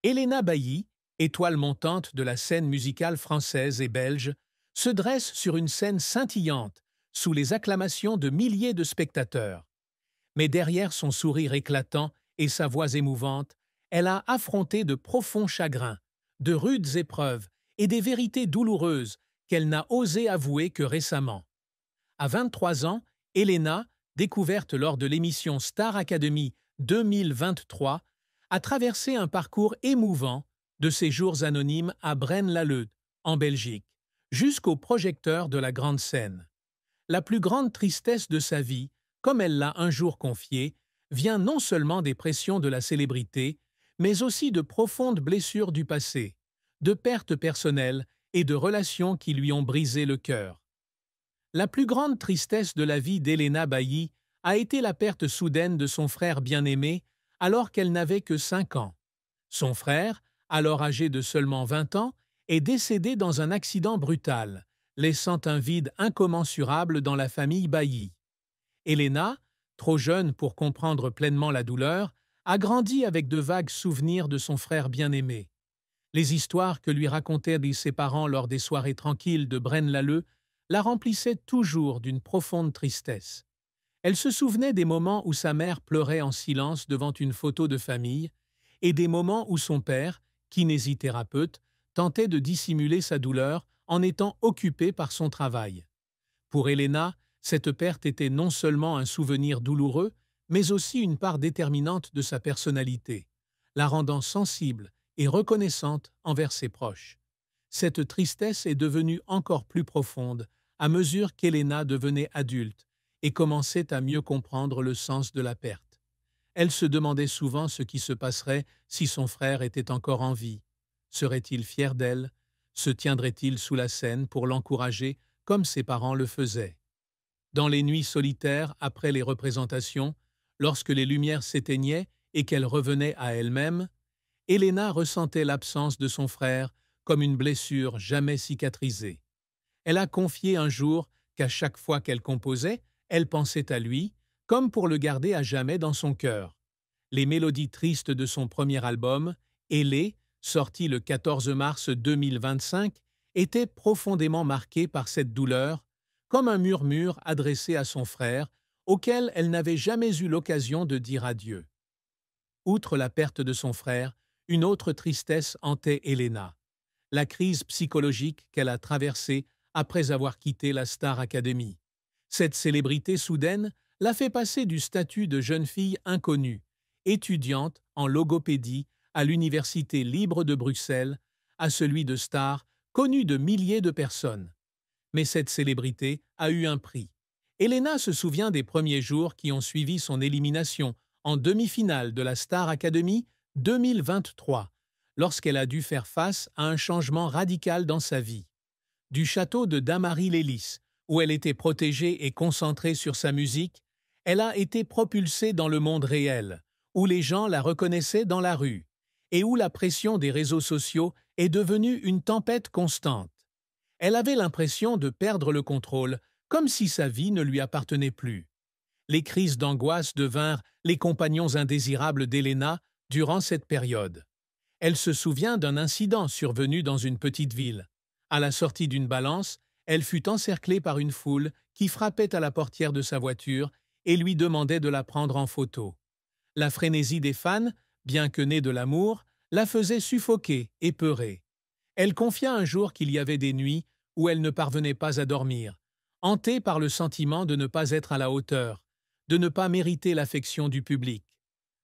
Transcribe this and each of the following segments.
Helena Bailly, étoile montante de la scène musicale française et belge, se dresse sur une scène scintillante, sous les acclamations de milliers de spectateurs. Mais derrière son sourire éclatant et sa voix émouvante, elle a affronté de profonds chagrins, de rudes épreuves et des vérités douloureuses qu'elle n'a osé avouer que récemment. À 23 ans, Helena, découverte lors de l'émission Star Academy 2023, a traversé un parcours émouvant de ses jours anonymes à Braine-l'Alleud, en Belgique, jusqu'au projecteur de la grande scène. La plus grande tristesse de sa vie, comme elle l'a un jour confié, vient non seulement des pressions de la célébrité, mais aussi de profondes blessures du passé, de pertes personnelles et de relations qui lui ont brisé le cœur. La plus grande tristesse de la vie d'Helena Bailly a été la perte soudaine de son frère bien-aimé alors qu'elle n'avait que 5 ans. Son frère, alors âgé de seulement 20 ans, est décédé dans un accident brutal, laissant un vide incommensurable dans la famille Bailly. Helena, trop jeune pour comprendre pleinement la douleur, a grandi avec de vagues souvenirs de son frère bien-aimé. Les histoires que lui racontaient ses parents lors des soirées tranquilles de Braine-l'Alleud la remplissaient toujours d'une profonde tristesse. Elle se souvenait des moments où sa mère pleurait en silence devant une photo de famille et des moments où son père, kinésithérapeute, tentait de dissimuler sa douleur en étant occupé par son travail. Pour Helena, cette perte était non seulement un souvenir douloureux, mais aussi une part déterminante de sa personnalité, la rendant sensible et reconnaissante envers ses proches. Cette tristesse est devenue encore plus profonde à mesure qu'Helena devenait adulte et commençait à mieux comprendre le sens de la perte. Elle se demandait souvent ce qui se passerait si son frère était encore en vie. Serait-il fier d'elle? Se tiendrait-il sous la scène pour l'encourager comme ses parents le faisaient? Dans les nuits solitaires après les représentations, lorsque les lumières s'éteignaient et qu'elle revenait à elle-même, Helena ressentait l'absence de son frère comme une blessure jamais cicatrisée. Elle a confié un jour qu'à chaque fois qu'elle composait, elle pensait à lui, comme pour le garder à jamais dans son cœur. Les mélodies tristes de son premier album, Ailée, sorti le 14 mars 2025, étaient profondément marquées par cette douleur, comme un murmure adressé à son frère, auquel elle n'avait jamais eu l'occasion de dire adieu. Outre la perte de son frère, une autre tristesse hantait Helena, la crise psychologique qu'elle a traversée après avoir quitté la Star Academy. Cette célébrité soudaine l'a fait passer du statut de jeune fille inconnue, étudiante en logopédie à l'Université libre de Bruxelles, à celui de star connu de milliers de personnes. Mais cette célébrité a eu un prix. Helena se souvient des premiers jours qui ont suivi son élimination en demi-finale de la Star Academy 2023, lorsqu'elle a dû faire face à un changement radical dans sa vie. Du château de Damary-Lélis, où elle était protégée et concentrée sur sa musique, elle a été propulsée dans le monde réel, où les gens la reconnaissaient dans la rue, et où la pression des réseaux sociaux est devenue une tempête constante. Elle avait l'impression de perdre le contrôle, comme si sa vie ne lui appartenait plus. Les crises d'angoisse devinrent les compagnons indésirables d'Helena durant cette période. Elle se souvient d'un incident survenu dans une petite ville. À la sortie d'une balance, elle fut encerclée par une foule qui frappait à la portière de sa voiture et lui demandait de la prendre en photo. La frénésie des fans, bien que née de l'amour, la faisait suffoquer et peurer. Elle confia un jour qu'il y avait des nuits où elle ne parvenait pas à dormir, hantée par le sentiment de ne pas être à la hauteur, de ne pas mériter l'affection du public.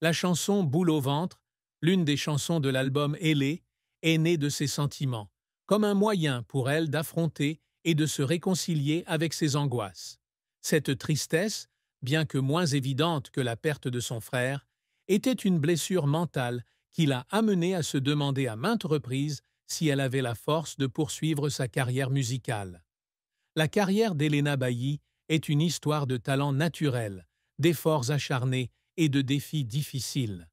La chanson Boule au ventre, l'une des chansons de l'album Ailée, est née de ces sentiments, comme un moyen pour elle d'affronter et de se réconcilier avec ses angoisses. Cette tristesse, bien que moins évidente que la perte de son frère, était une blessure mentale qui l'a amenée à se demander à maintes reprises si elle avait la force de poursuivre sa carrière musicale. La carrière d'Helena Bailly est une histoire de talent naturel, d'efforts acharnés et de défis difficiles.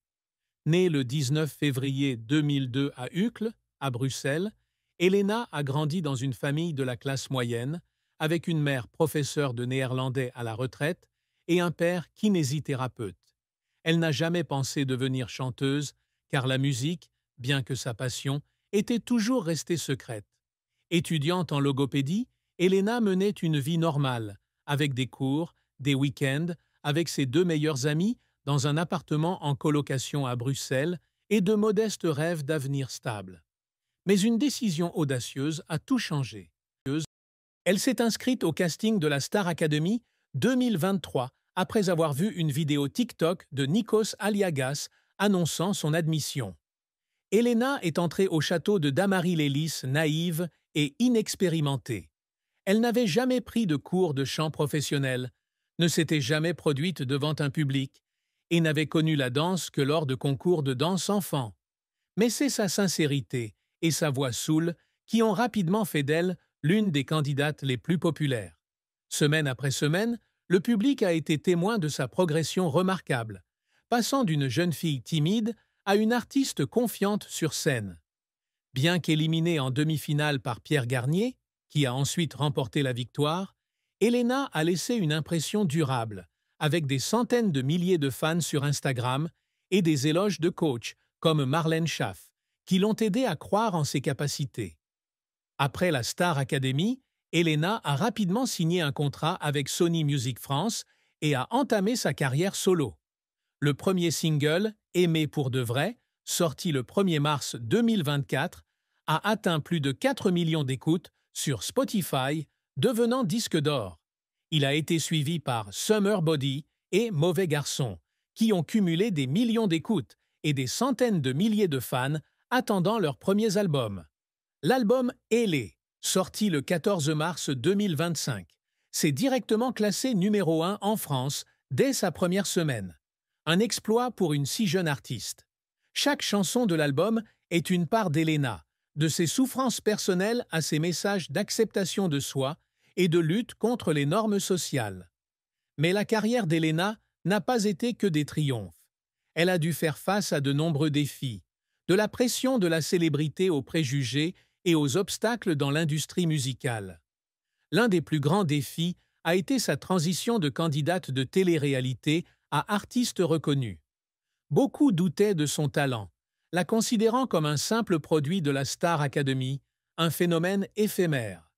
Née le 19 février 2002 à Uccle, à Bruxelles, Helena a grandi dans une famille de la classe moyenne, avec une mère professeure de néerlandais à la retraite et un père kinésithérapeute. Elle n'a jamais pensé devenir chanteuse, car la musique, bien que sa passion était toujours restée secrète. Étudiante en logopédie, Elena menait une vie normale, avec des cours, des week-ends, avec ses deux meilleurs amis, dans un appartement en colocation à Bruxelles, et de modestes rêves d'avenir stable. Mais une décision audacieuse a tout changé. Elle s'est inscrite au casting de la Star Academy 2023 après avoir vu une vidéo TikTok de Nikos Aliagas annonçant son admission. Elena est entrée au château de Damary-Lélis naïve et inexpérimentée. Elle n'avait jamais pris de cours de chant professionnel, ne s'était jamais produite devant un public et n'avait connu la danse que lors de concours de danse enfant. Mais c'est sa sincérité et sa voix saoule qui ont rapidement fait d'elle l'une des candidates les plus populaires. Semaine après semaine, le public a été témoin de sa progression remarquable, passant d'une jeune fille timide à une artiste confiante sur scène. Bien qu'éliminée en demi-finale par Pierre Garnier, qui a ensuite remporté la victoire, Elena a laissé une impression durable, avec des centaines de milliers de fans sur Instagram et des éloges de coachs comme Marlène Schaff, qui l'ont aidée à croire en ses capacités. Après la Star Academy, Elena a rapidement signé un contrat avec Sony Music France et a entamé sa carrière solo. Le premier single, Aimer pour de vrai, sorti le 1er mars 2024, a atteint plus de 4 millions d'écoutes sur Spotify, devenant disque d'or. Il a été suivi par Summer Body et Mauvais garçon, qui ont cumulé des millions d'écoutes et des centaines de milliers de fans attendant leurs premiers albums. L'album Ailé, sorti le 14 mars 2025, s'est directement classé numéro 1 en France dès sa première semaine. Un exploit pour une si jeune artiste. Chaque chanson de l'album est une part d'Elena, de ses souffrances personnelles à ses messages d'acceptation de soi et de lutte contre les normes sociales. Mais la carrière d'Elena n'a pas été que des triomphes. Elle a dû faire face à de nombreux défis, de la pression de la célébrité aux préjugés et aux obstacles dans l'industrie musicale. L'un des plus grands défis a été sa transition de candidate de télé-réalité à artiste reconnue. Beaucoup doutaient de son talent, la considérant comme un simple produit de la Star Academy, un phénomène éphémère.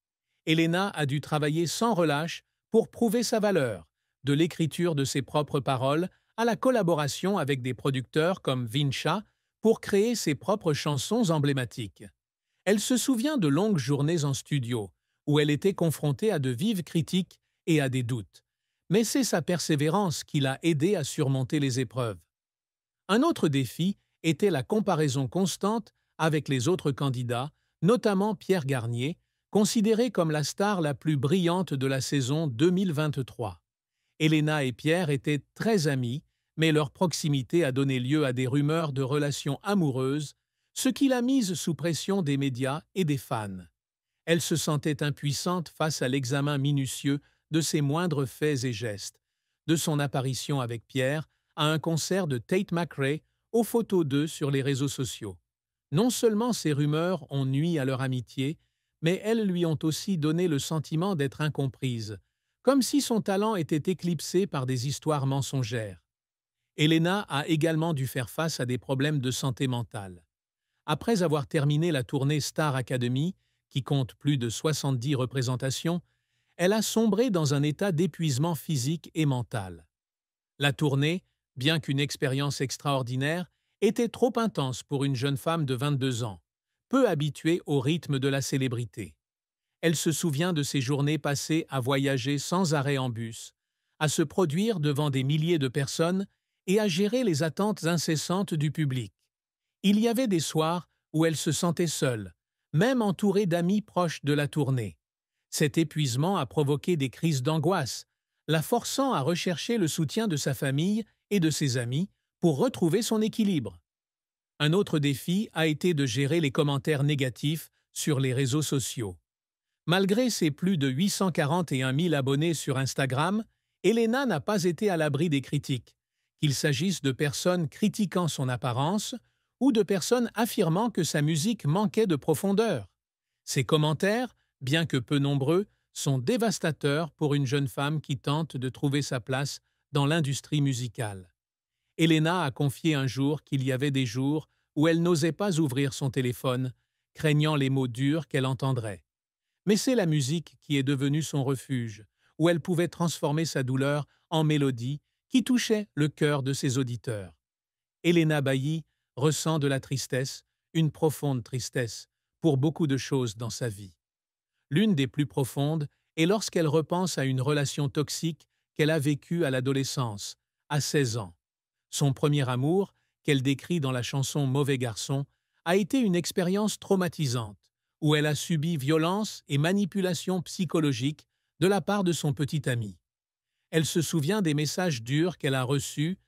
Elena a dû travailler sans relâche pour prouver sa valeur, de l'écriture de ses propres paroles à la collaboration avec des producteurs comme Vincha pour créer ses propres chansons emblématiques. Elle se souvient de longues journées en studio, où elle était confrontée à de vives critiques et à des doutes. Mais c'est sa persévérance qui l'a aidée à surmonter les épreuves. Un autre défi était la comparaison constante avec les autres candidats, notamment Pierre Garnier, considéré comme la star la plus brillante de la saison 2023. Elena et Pierre étaient très amis, mais leur proximité a donné lieu à des rumeurs de relations amoureuses, ce qui l'a mise sous pression des médias et des fans. Elle se sentait impuissante face à l'examen minutieux de ses moindres faits et gestes, de son apparition avec Pierre à un concert de Tate McRae aux photos d'eux sur les réseaux sociaux. Non seulement ces rumeurs ont nui à leur amitié, mais elles lui ont aussi donné le sentiment d'être incomprise, comme si son talent était éclipsé par des histoires mensongères. Elena a également dû faire face à des problèmes de santé mentale. Après avoir terminé la tournée Star Academy, qui compte plus de 70 représentations, elle a sombré dans un état d'épuisement physique et mental. La tournée, bien qu'une expérience extraordinaire, était trop intense pour une jeune femme de 22 ans, peu habituée au rythme de la célébrité. Elle se souvient de ses journées passées à voyager sans arrêt en bus, à se produire devant des milliers de personnes et à gérer les attentes incessantes du public. Il y avait des soirs où elle se sentait seule, même entourée d'amis proches de la tournée. Cet épuisement a provoqué des crises d'angoisse, la forçant à rechercher le soutien de sa famille et de ses amis pour retrouver son équilibre. Un autre défi a été de gérer les commentaires négatifs sur les réseaux sociaux. Malgré ses plus de 841 000 abonnés sur Instagram, Elena n'a pas été à l'abri des critiques, qu'il s'agisse de personnes critiquant son apparence ou de personnes affirmant que sa musique manquait de profondeur. Ces commentaires, bien que peu nombreux, sont dévastateurs pour une jeune femme qui tente de trouver sa place dans l'industrie musicale. Elena a confié un jour qu'il y avait des jours où elle n'osait pas ouvrir son téléphone, craignant les mots durs qu'elle entendrait. Mais c'est la musique qui est devenue son refuge, où elle pouvait transformer sa douleur en mélodie qui touchait le cœur de ses auditeurs. Helena Bailly ressent de la tristesse, une profonde tristesse, pour beaucoup de choses dans sa vie. L'une des plus profondes est lorsqu'elle repense à une relation toxique qu'elle a vécue à l'adolescence, à 16 ans. Son premier amour, qu'elle décrit dans la chanson Mauvais garçon, a été une expérience traumatisante, où elle a subi violence et manipulation psychologique de la part de son petit ami. Elle se souvient des messages durs qu'elle a reçus,